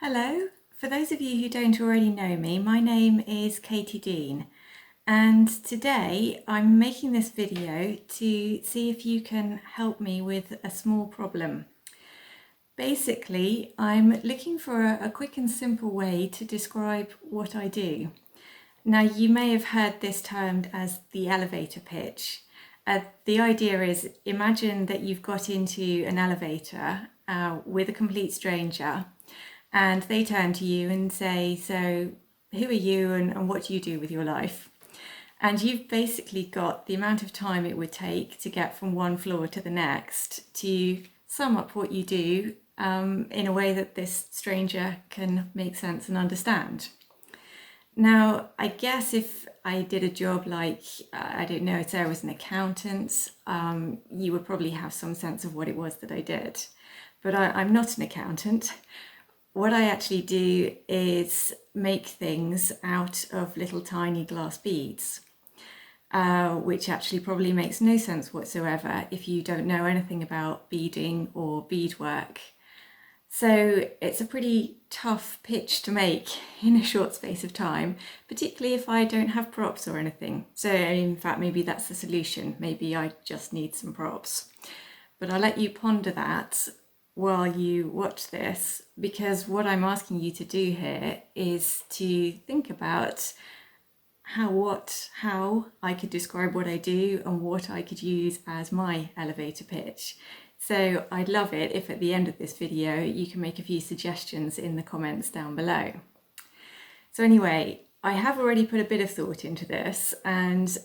Hello, for those of you who don't already know me, my name is Katie Dean, and today I'm making this video to see if you can help me with a small problem. Basically, I'm looking for a quick and simple way to describe what I do. Now, you may have heard this termed as the elevator pitch. The idea is, imagine that you've got into an elevator with a complete stranger, and they turn to you and say, so who are you and what do you do with your life? And you've basically got the amount of time it would take to get from one floor to the next to sum up what you do in a way that this stranger can make sense and understand. Now, I guess if I did a job like, I don't know, say I was an accountant, you would probably have some sense of what it was that I did. But I'm not an accountant. What I actually do is make things out of little tiny glass beads, which actually probably makes no sense whatsoever if you don't know anything about beading or beadwork. So it's a pretty tough pitch to make in a short space of time, particularly if I don't have props or anything. So in fact, maybe that's the solution. Maybe I just need some props. But I'll let you ponder that while you watch this, because what I'm asking you to do here is to think about how I could describe what I do and what I could use as my elevator pitch. So I'd love it if at the end of this video you can make a few suggestions in the comments down below. So anyway, I have already put a bit of thought into this, and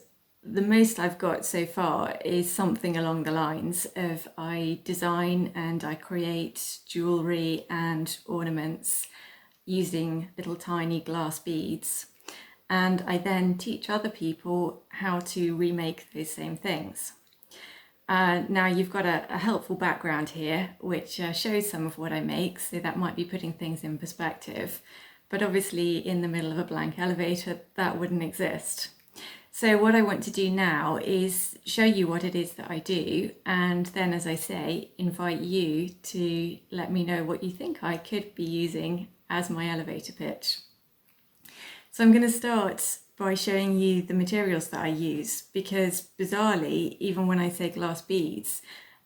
the most I've got so far is something along the lines of I design and I create jewellery and ornaments using little tiny glass beads, and I then teach other people how to remake those same things. Now you've got a helpful background here which shows some of what I make, so that might be putting things in perspective, but obviously in the middle of a blank elevator that wouldn't exist. So what I want to do now is show you what it is that I do, and then, as I say, invite you to let me know what you think I could be using as my elevator pitch. So I'm going to start by showing you the materials that I use, because bizarrely, even when I say glass beads,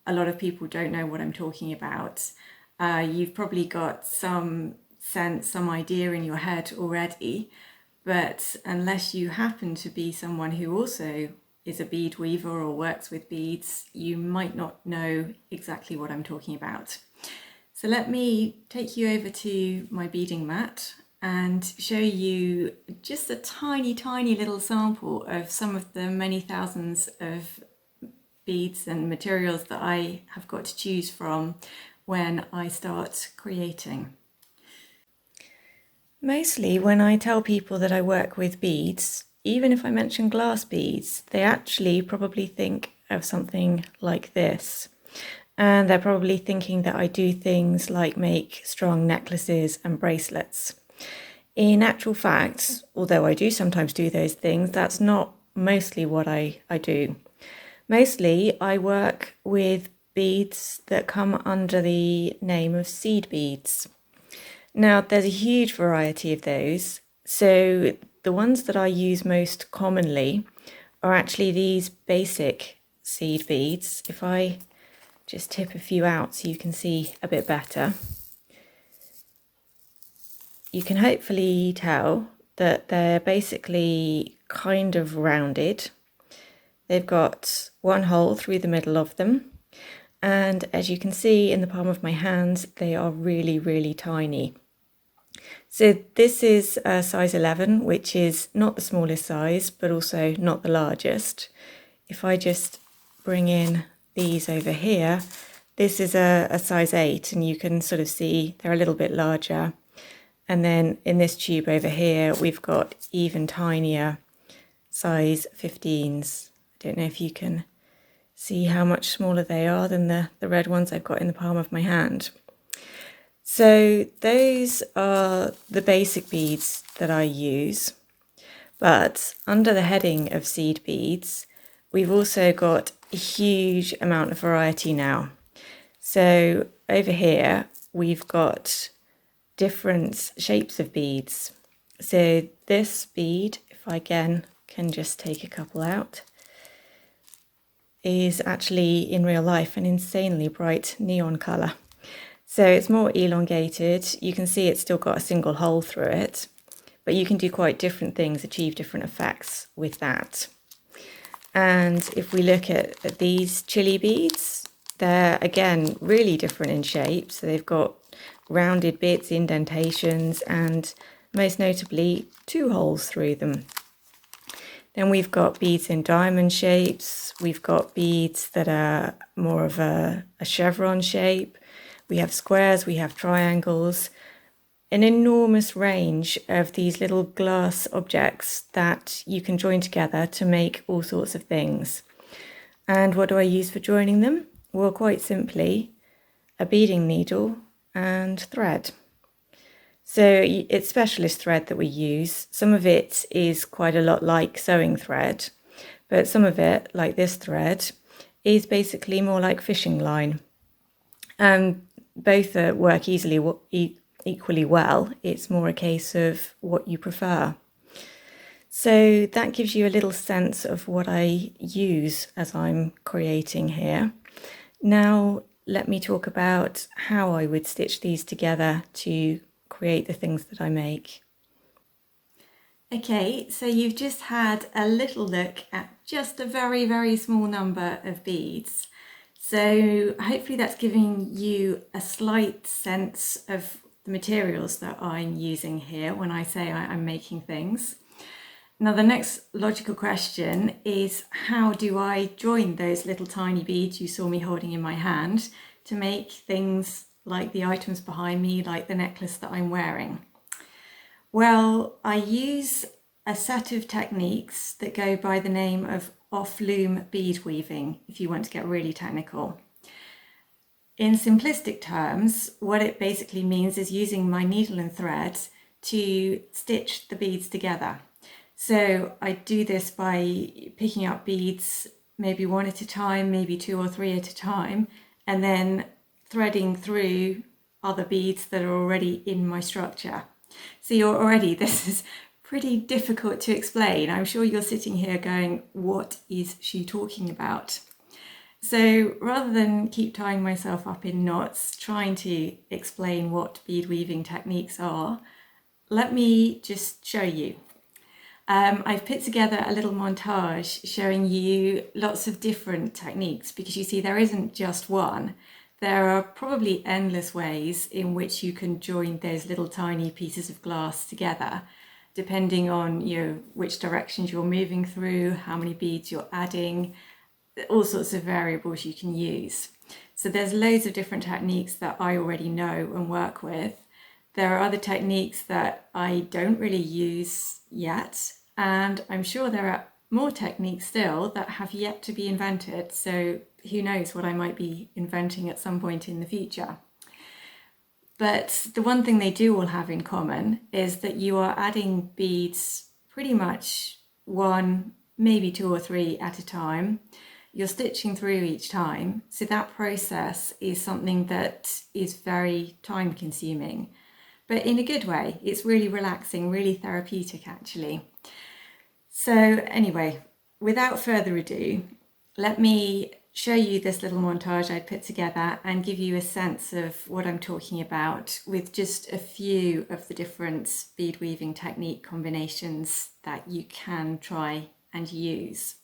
a lot of people don't know what I'm talking about. You've probably got some sense, some idea in your head already, but unless you happen to be someone who also is a bead weaver or works with beads, you might not know exactly what I'm talking about. So let me take you over to my beading mat and show you just a tiny little sample of some of the many thousands of beads and materials that I have got to choose from when I start creating. Mostly when I tell people that I work with beads, even if I mention glass beads, they actually probably think of something like this. And they're probably thinking that I do things like make strong necklaces and bracelets. In actual fact, although I do sometimes do those things, that's not mostly what I do. Mostly I work with beads that come under the name of seed beads. Now, there's a huge variety of those. So the ones that I use most commonly are actually these basic seed beads. If I just tip a few out so you can see a bit better, you can hopefully tell that they're basically kind of rounded. They've got one hole through the middle of them. And as you can see in the palm of my hands, they are really tiny. So this is a size 11, which is not the smallest size, but also not the largest. If I just bring in these over here, this is a size 8, and you can sort of see they're a little bit larger. And then in this tube over here, we've got even tinier size 15s. I don't know if you can see how much smaller they are than the red ones I've got in the palm of my hand. So those are the basic beads that I use. But under the heading of seed beads, we've also got a huge amount of variety now. So over here, we've got different shapes of beads. So this bead, if I again can just take a couple out, is actually in real life an insanely bright neon colour. So it's more elongated. You can see it's still got a single hole through it, but you can do quite different things, achieve different effects with that. And if we look at these chili beads, they're again really different in shape. So they've got rounded bits, indentations, and most notably 2 holes through them. Then we've got beads in diamond shapes. We've got beads that are more of a chevron shape. We have squares, we have triangles, an enormous range of these little glass objects that you can join together to make all sorts of things. And what do I use for joining them? Well, quite simply, a beading needle and thread. So it's specialist thread that we use. Some of it is quite a lot like sewing thread, but some of it, like this thread, is basically more like fishing line. Both work equally well. It's more a case of what you prefer. So that gives you a little sense of what I use as I'm creating here. Now let me talk about how I would stitch these together to create the things that I make. Okay, so you've just had a little look at just a very, very small number of beads. So hopefully that's giving you a slight sense of the materials that I'm using here when I say I'm making things. Now the next logical question is, how do I join those little tiny beads you saw me holding in my hand to make things like the items behind me, like the necklace that I'm wearing? Well, I use a set of techniques that go by the name of off-loom bead weaving, if you want to get really technical. In simplistic terms, what it basically means is using my needle and thread to stitch the beads together. So I do this by picking up beads, maybe one at a time, maybe 2 or 3 at a time, and then threading through other beads that are already in my structure. So this is pretty difficult to explain. I'm sure you're sitting here going, what is she talking about? So rather than keep tying myself up in knots trying to explain what bead weaving techniques are, let me just show you. I've put together a little montage showing you lots of different techniques, because you see there isn't just one. There are probably endless ways in which you can join those little tiny pieces of glass together, depending on which directions you're moving through, how many beads you're adding, all sorts of variables you can use. So there's loads of different techniques that I already know and work with. There are other techniques that I don't really use yet, and I'm sure there are more techniques still that have yet to be invented. So who knows what I might be inventing at some point in the future. But the one thing they do all have in common is that you are adding beads pretty much 1, maybe 2 or 3 at a time. You're stitching through each time. So that process is something that is very time consuming, but in a good way. It's really relaxing, really therapeutic actually. So anyway, without further ado, let me show you this little montage I put together and give you a sense of what I'm talking about with just a few of the different bead weaving technique combinations that you can try and use.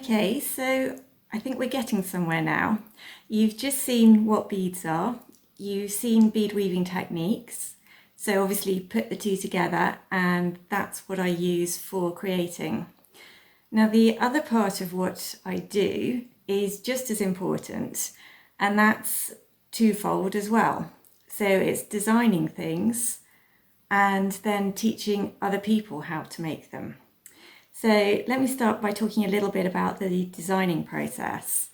Okay, so I think we're getting somewhere now. You've just seen what beads are, you've seen bead weaving techniques, so obviously put the two together, and that's what I use for creating. Now the other part of what I do is just as important, and that's twofold as well. So it's designing things and then teaching other people how to make them. So let me start by talking a little bit about the designing process.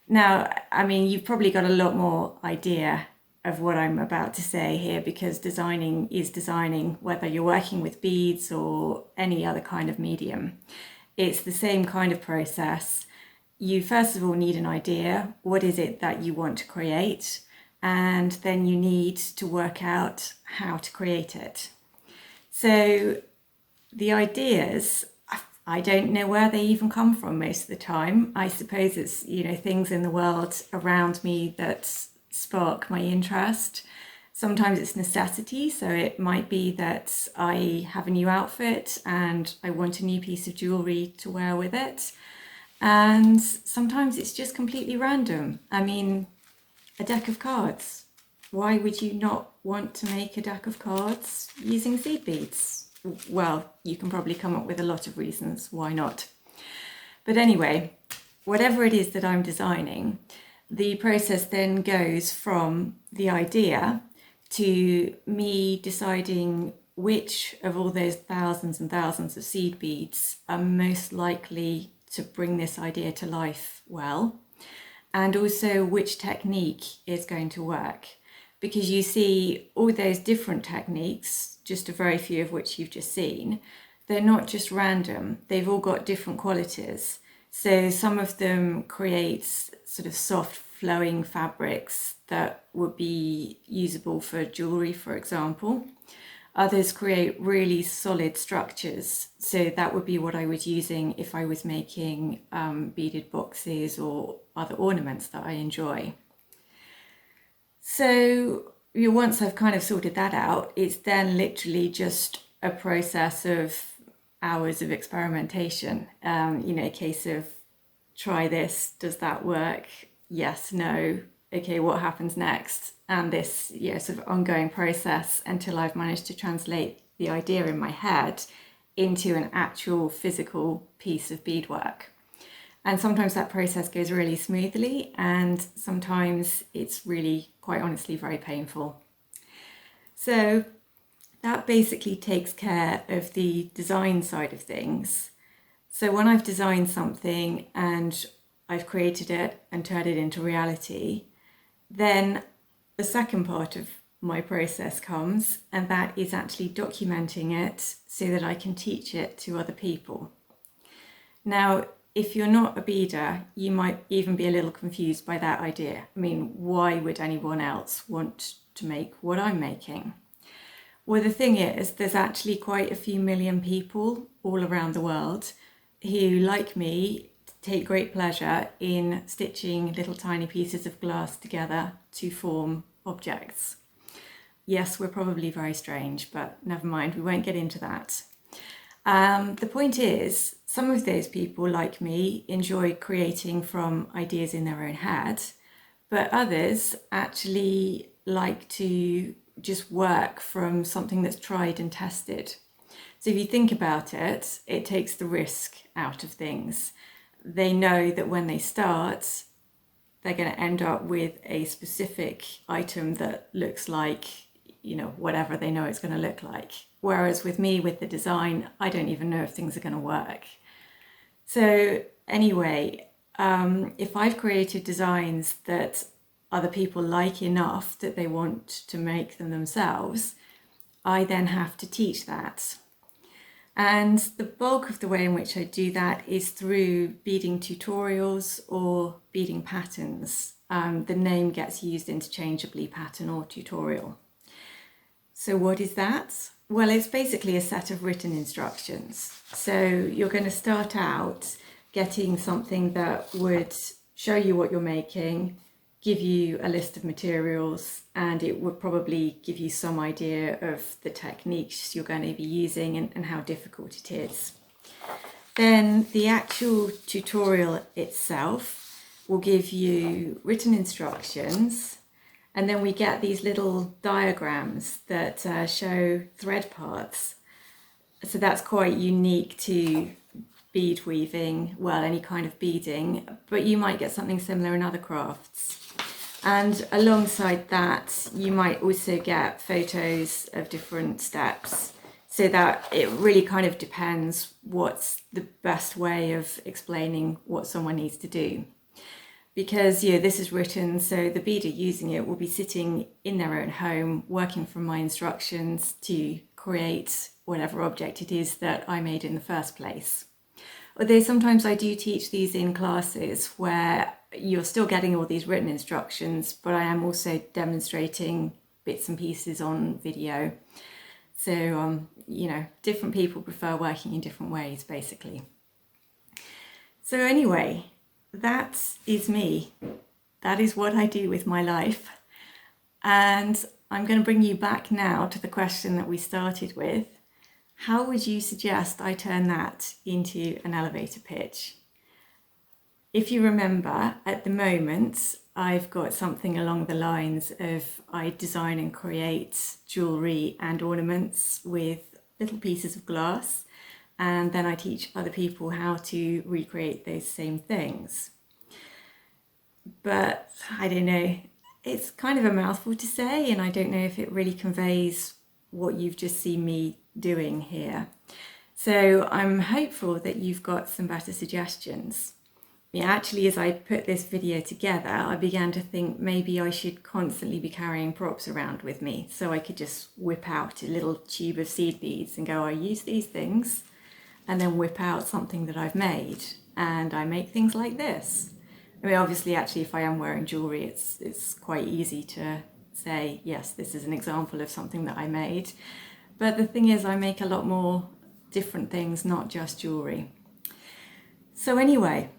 Now, I mean, you've probably got a lot more idea of what I'm about to say here, because designing is designing, whether you're working with beads or any other kind of medium. It's the same kind of process. You first of all need an idea. What is it that you want to create? And then you need to work out how to create it. So the ideas, I don't know where they even come from most of the time. I suppose it's, things in the world around me that spark my interest. Sometimes it's necessity, so it might be that I have a new outfit and I want a new piece of jewellery to wear with it. And sometimes it's just completely random. I mean, a deck of cards. Why would you not want to make a deck of cards using seed beads? Well, you can probably come up with a lot of reasons why not. But anyway, whatever it is that I'm designing, the process then goes from the idea to me deciding which of all those thousands and thousands of seed beads are most likely to bring this idea to life well, and also which technique is going to work. Because you see, all those different techniques, just a very few of which you've just seen, they're not just random, they've all got different qualities. So some of them create sort of soft flowing fabrics that would be usable for jewellery, for example. Others create really solid structures, so that would be what I was using if I was making beaded boxes or other ornaments that I enjoy. So once I've kind of sorted that out, it's then literally just a process of hours of experimentation. A case of try this, does that work? Yes, no. Okay, what happens next? And this sort of ongoing process until I've managed to translate the idea in my head into an actual physical piece of beadwork. And sometimes that process goes really smoothly, and sometimes it's really, quite honestly, very painful. So that basically takes care of the design side of things. So when I've designed something and I've created it and turned it into reality, then the second part of my process comes, and that is actually documenting it so that I can teach it to other people. Now, if you're not a beader, you might even be a little confused by that idea. I mean, why would anyone else want to make what I'm making? Well, the thing is, there's actually quite a few million people all around the world who, like me, take great pleasure in stitching little tiny pieces of glass together to form objects. Yes, we're probably very strange, but never mind, we won't get into that. The point is, some of those people, like me, enjoy creating from ideas in their own head, but others actually like to just work from something that's tried and tested. So if you think about it, it takes the risk out of things. They know that when they start, they're going to end up with a specific item that looks like, whatever they know it's going to look like. Whereas with me, with the design, I don't even know if things are going to work. So anyway, if I've created designs that other people like enough that they want to make them themselves, I then have to teach that. And the bulk of the way in which I do that is through beading tutorials or beading patterns. The name gets used interchangeably, pattern or tutorial. So what is that? Well, it's basically a set of written instructions. So you're going to start out getting something that would show you what you're making, give you a list of materials, and it would probably give you some idea of the techniques you're going to be using and how difficult it is. Then the actual tutorial itself will give you written instructions, and then we get these little diagrams that show thread paths. So that's quite unique to bead weaving, well, any kind of beading, but you might get something similar in other crafts. And alongside that, you might also get photos of different steps, so that it really kind of depends what's the best way of explaining what someone needs to do. Because this is written, so the beader using it will be sitting in their own home, working from my instructions to create whatever object it is that I made in the first place. Although sometimes I do teach these in classes where you're still getting all these written instructions, but I am also demonstrating bits and pieces on video. So, different people prefer working in different ways, basically. So anyway, that is me. That is what I do with my life. And I'm going to bring you back now to the question that we started with. How would you suggest I turn that into an elevator pitch? If you remember, at the moment, I've got something along the lines of I design and create jewellery and ornaments with little pieces of glass, and then I teach other people how to recreate those same things. But I don't know, it's kind of a mouthful to say, and I don't know if it really conveys what you've just seen me doing here. So I'm hopeful that you've got some better suggestions. Actually, as I put this video together, I began to think maybe I should constantly be carrying props around with me, so I could just whip out a little tube of seed beads and go, I use these things, and then whip out something that I've made, and I make things like this. I mean, obviously, actually, if I am wearing jewellery, it's quite easy to say, yes, this is an example of something that I made. But the thing is, I make a lot more different things, not just jewellery. So anyway,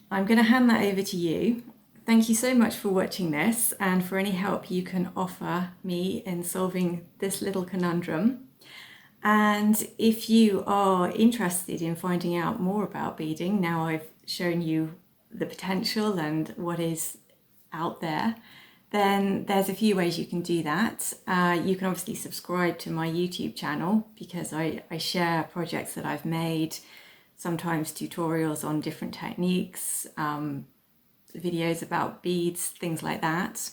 I'm going to hand that over to you. Thank you so much for watching this and for any help you can offer me in solving this little conundrum. And if you are interested in finding out more about beading, now I've shown you the potential and what is out there, then there's a few ways you can do that. You can obviously subscribe to my YouTube channel, because I share projects that I've made, sometimes tutorials on different techniques, videos about beads, things like that.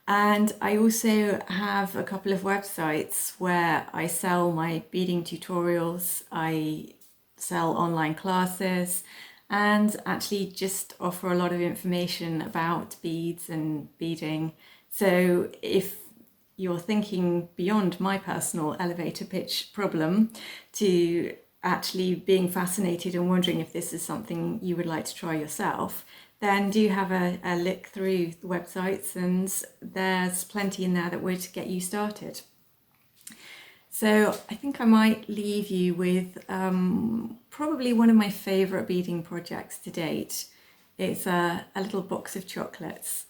And I also have a couple of websites where I sell my beading tutorials, I sell online classes, and actually just offer a lot of information about beads and beading. So if you're thinking beyond my personal elevator pitch problem to actually being fascinated and wondering if this is something you would like to try yourself, then do have a look through the websites, and there's plenty in there that would get you started. So I think I might leave you with probably one of my favourite beading projects to date. It's a little box of chocolates.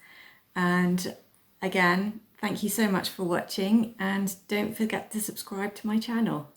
And again, thank you so much for watching, and don't forget to subscribe to my channel.